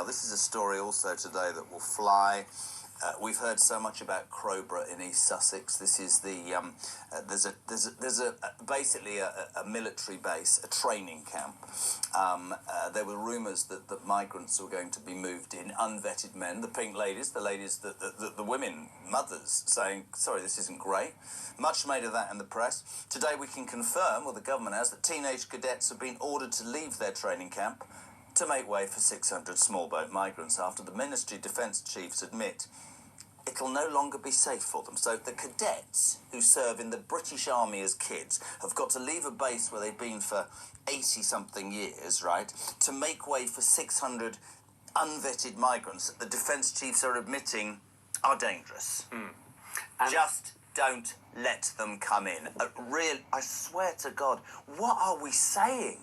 this is a story also today that will fly. We've heard so much about Crowborough in East Sussex. This is the there's basically a military base, a training camp. There were rumours that migrants were going to be moved in, unvetted men, the pink ladies, the women, mothers, saying, sorry, this isn't great. Much made of that in the press. Today we can confirm, or the government has, that teenage cadets have been ordered to leave their training camp to make way for 600 small boat migrants after the Ministry Defence chiefs admit it'll no longer be safe for them. So the cadets who serve in the British Army as kids have got to leave a base where they've been for 80-something years, right, to make way for 600 unvetted migrants that the defence chiefs are admitting are dangerous. Just don't let them come in. I swear to God, what are we saying?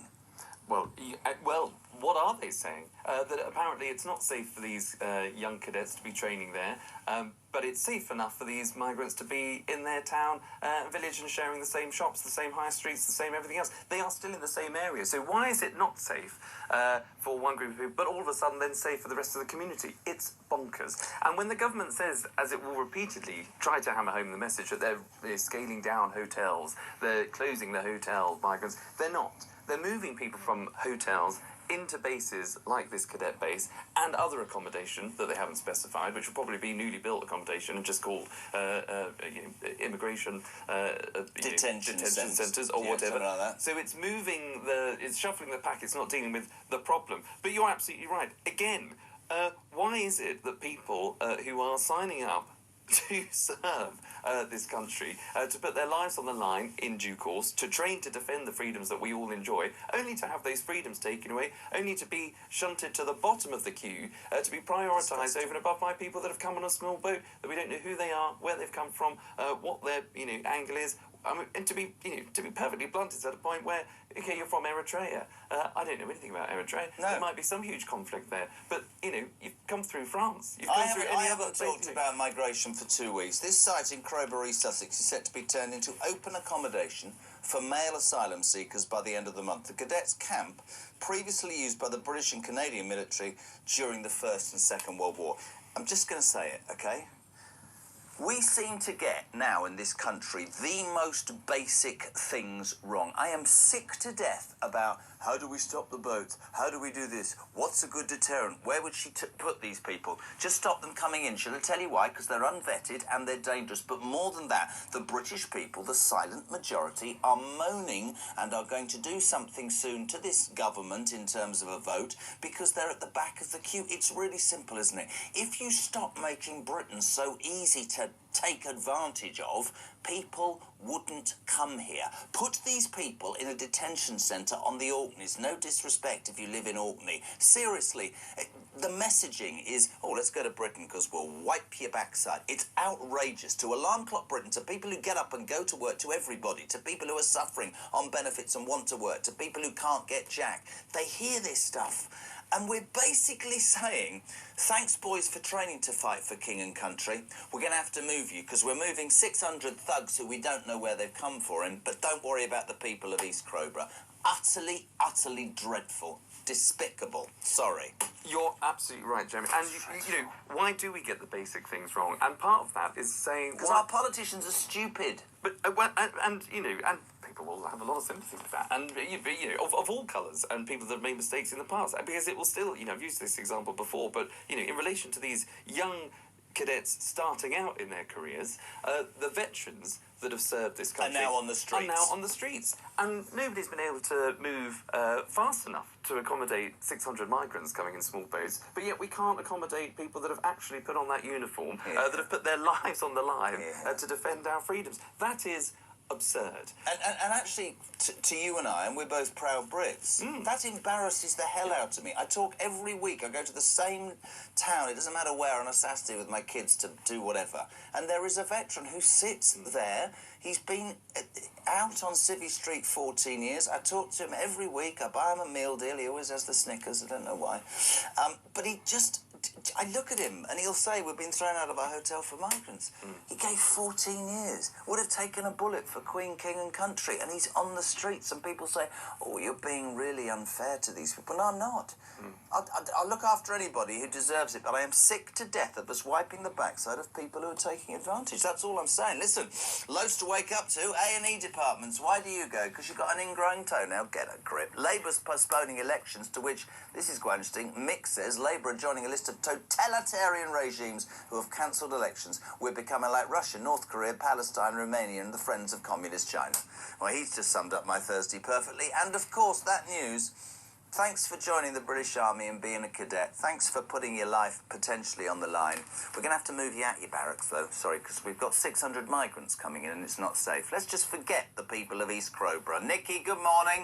Well, what are they saying? That apparently it's not safe for these young cadets to be training there, but it's safe enough for these migrants to be in their town and village and sharing the same shops, the same high streets, the same everything else. They are still in the same area. So why is it not safe for one group of people, but all of a sudden then safe for the rest of the community? It's bonkers. And when the government says, as it will repeatedly try to hammer home the message that they're scaling down hotels, they're closing the hotel migrants, they're not. They're moving people from hotels into bases like this cadet base and other accommodation that they haven't specified, which will probably be newly built accommodation and just called immigration detention centres or whatever. Like that. So it's it's shuffling the pack. It's not dealing with the problem. But you're absolutely right. Again, why is it that people who are signing up to serve this country, to put their lives on the line in due course, to train to defend the freedoms that we all enjoy, only to have those freedoms taken away, only to be shunted to the bottom of the queue, to be prioritised over and above by people that have come on a small boat, that we don't know who they are, where they've come from, what their angle is. And to be perfectly blunt, it's at a point where, okay, you're from Eritrea. I don't know anything about Eritrea. No. There might be some huge conflict there, but you've come through France. You've I come through haven't talked about migration for 2 weeks. This site in Crowborough, East Sussex, is set to be turned into open accommodation for male asylum seekers by the end of the month. The cadets' camp, previously used by the British and Canadian military during the First and Second World War. I'm just going to say it, okay? We seem to get now in this country the most basic things wrong. I am sick to death about how do we stop the boats? How do we do this? What's a good deterrent? Where would she put these people? Just stop them coming in. She'll tell you why, because they're unvetted and they're dangerous. But more than that, the British people, the silent majority, are moaning and are going to do something soon to this government in terms of a vote because they're at the back of the queue. It's really simple, isn't it? If you stop making Britain so easy to take advantage of, people wouldn't come here. Put these people in a detention centre on the Orkneys. No disrespect if you live in Orkney. Seriously, the messaging is, oh, let's go to Britain because we'll wipe your backside. It's outrageous. To alarm clock Britain, to people who get up and go to work, to everybody, to people who are suffering on benefits and want to work, to people who can't get jack. They hear this stuff. And we're basically saying, thanks, boys, for training to fight for king and country. We're going to have to move you because we're moving 600 thugs who we don't know where they've come from. But don't worry about the people of East Crowborough. Utterly, utterly dreadful. Despicable. Sorry. You're absolutely right, Jeremy. And, why do we get the basic things wrong? And part of that is saying... Because our politicians are stupid. But, and people will have a lot of sympathy with that. And, of all colours, and people that have made mistakes in the past. Because it will still, I've used this example before, but, in relation to these young cadets starting out in their careers, the veterans that have served this country... Are now on the streets. And nobody's been able to move fast enough to accommodate 600 migrants coming in small boats, but yet we can't accommodate people that have actually put on that uniform, that have put their lives on the line to defend our freedoms. That is absurd. And actually, to you and I, and we're both proud Brits, that embarrasses the hell out of me. I talk every week. I go to the same town, it doesn't matter where, on a Saturday with my kids to do whatever. And there is a veteran who sits there. He's been out on Civvy Street 14 years. I talk to him every week. I buy him a meal deal. He always has the Snickers. I don't know why. But he just... I look at him and he'll say, we've been thrown out of our hotel for migrants. He gave 14 years. Would have taken a bullet for Queen, King and Country. And he's on the streets and people say, oh, you're being really unfair to these people. No, I'm not. I'll look after anybody who deserves it, but I am sick to death of us wiping the backside of people who are taking advantage. That's all I'm saying. Listen, loads to wake up to. A&E departments. Why do you go? Because you've got an ingrowing toenail. Get a grip. Labour's postponing elections, to which, this is quite interesting, Mick says Labour are joining a list of totalitarian regimes who have cancelled elections. We're becoming like Russia, North Korea, Palestine, Romania and the Friends of Communist China. Well, he's just summed up my Thursday perfectly. And, of course, that news... Thanks for joining the British Army and being a cadet. Thanks for putting your life potentially on the line. We're going to have to move you out your barracks, though. Sorry, because we've got 600 migrants coming in and it's not safe. Let's just forget the people of East Crowborough. Nikki, good morning.